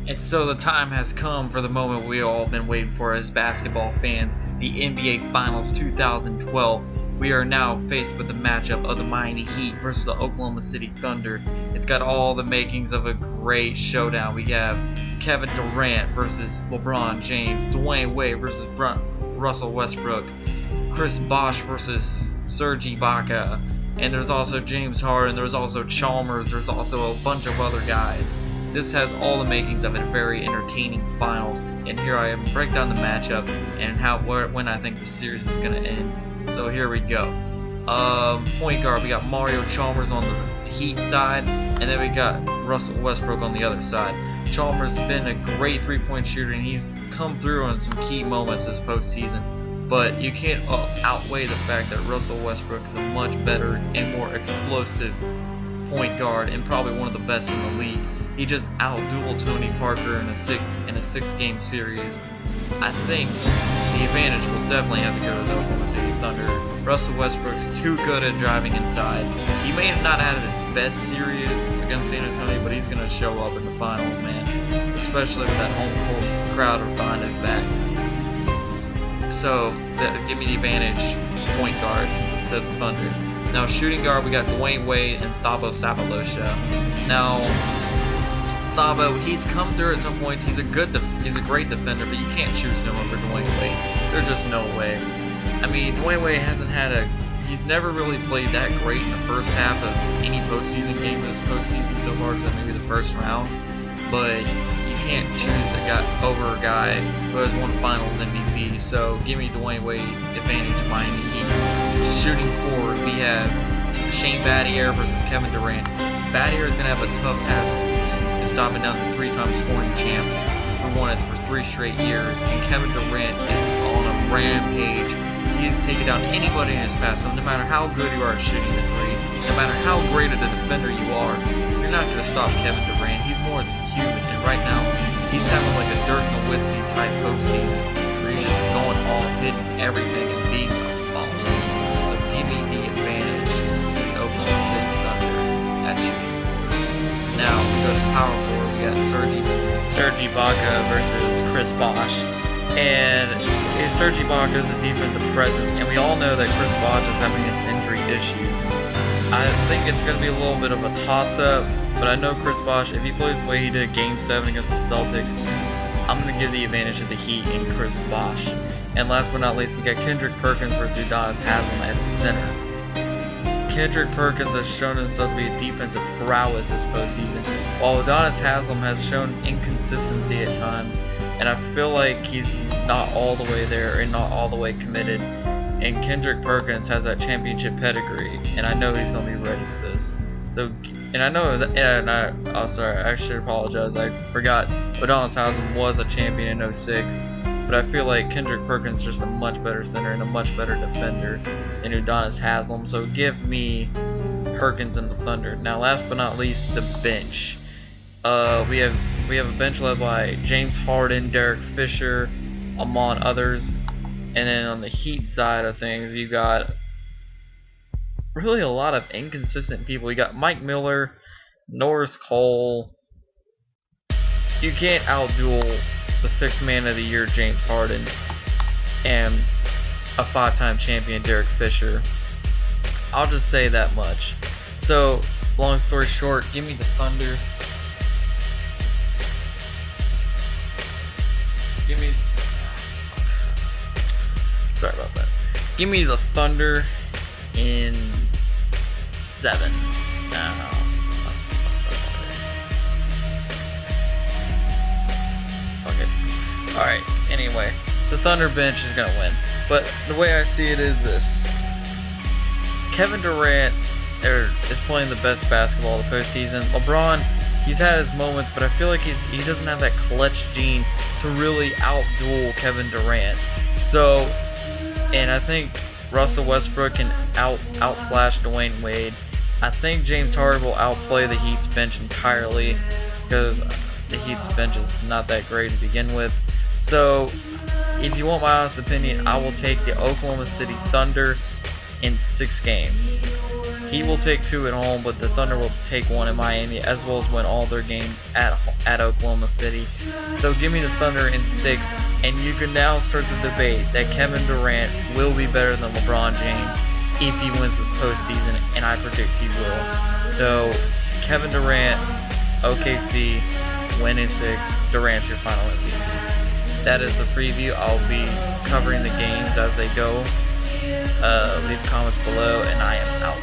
And so the time has come for the moment we all been waiting for as basketball fans, the NBA Finals 2012. We are now faced with the matchup of the Miami Heat versus the Oklahoma City Thunder. It's got all the makings of a great showdown. We have Kevin Durant versus LeBron James, Dwayne Wade versus Russell Westbrook, Chris Bosh versus Serge Ibaka, and there's also James Harden, there's also Chalmers, there's also a bunch of other guys. This has all the makings of a very entertaining finals, and here I am break down the matchup and when I think the series is gonna end. So here we go. Point guard, we got Mario Chalmers on the Heat side, and then we got Russell Westbrook on the other side. Chalmers has been a great three-point shooter, and he's come through on some key moments this postseason. But you can't outweigh the fact that Russell Westbrook is a much better and more explosive point guard and probably one of the best in the league. He just out-dueled Tony Parker in a six-game series. I think the advantage will definitely have to go to the Oklahoma City Thunder. Russell Westbrook's too good at driving inside. He may have not had his best series against San Antonio, but he's going to show up in the finals, man. Especially with that home court crowd behind his back. So, give me the advantage, point guard, to the Thunder. Now, shooting guard, we got Dwayne Wade and Thabo Sefolosha. Now, Thabo, he's come through at some points. He's a great defender, but you can't choose him over Dwayne Wade. There's just no way. I mean, Dwayne Wade he's never really played that great in the first half of any postseason game this postseason so far, except maybe the first round. But you can't choose over a guy who has won Finals MVP. So give me Dwayne Wade advantage Miami Heat. Shooting forward, we have Shane Battier versus Kevin Durant. Battier is going to have a tough task stopping down the three-time scoring champ who won it for 3 straight years, and Kevin Durant is on a rampage. He's taken down anybody in his path, so no matter how good you are at shooting the three, no matter how great of a defender you are, you're not going to stop Kevin Durant. He's more than human, and right now, he's having like a Dirk Nowitzki type postseason, where he's just going all, hitting everything, and being a boss. So give me the advantage to the Oklahoma City Thunder at shooting. Now we go to power forward. We got Serge Ibaka versus Chris Bosh, and Serge Ibaka is a defensive presence, and we all know that Chris Bosh is having his injury issues. I think it's going to be a little bit of a toss-up, but I know Chris Bosh, if he plays the way he did Game 7 against the Celtics, I'm going to give the advantage to the Heat and Chris Bosh. And last but not least, we got Kendrick Perkins versus Udonis Haslem at center. Kendrick Perkins has shown himself to be a defensive prowess this postseason, while Udonis Haslem has shown inconsistency at times, and I feel like he's not all the way there and not all the way committed. And Kendrick Perkins has that championship pedigree, and I know he's going to be ready for this. So, and I know, I should apologize. I forgot Udonis Haslem was a champion in 06. But I feel like Kendrick Perkins is just a much better center and a much better defender than Udonis Haslem. So give me Perkins and the Thunder. Now, last but not least, the bench. We have a bench led by James Harden, Derek Fisher, among others. And then on the Heat side of things, you got really a lot of inconsistent people. You got Mike Miller, Norris Cole. You can't outduel the 6th man of the year James Harden and a 5-time champion Derek Fisher. I'll just say that much. So, long story short, give me the Thunder. Sorry about that. Give me the Thunder in 7. Alright, anyway, the Thunder bench is going to win. But the way I see it is this. Kevin Durant is playing the best basketball of the postseason. LeBron, he's had his moments, but I feel like he doesn't have that clutch gene to really outduel Kevin Durant. So, and I think Russell Westbrook can outslash Dwayne Wade. I think James Harden will outplay the Heat's bench entirely because the Heat's bench is not that great to begin with. So, if you want my honest opinion, I will take the Oklahoma City Thunder in 6 games. Heat will take 2 at home, but the Thunder will take 1 in Miami, as well as win all their games at Oklahoma City. So give me the Thunder in 6, and you can now start the debate that Kevin Durant will be better than LeBron James if he wins this postseason, and I predict he will. So Kevin Durant, OKC, win in 6. Durant's your final MVP. That is the preview. I'll be covering the games as they go. Leave comments below, and I am out.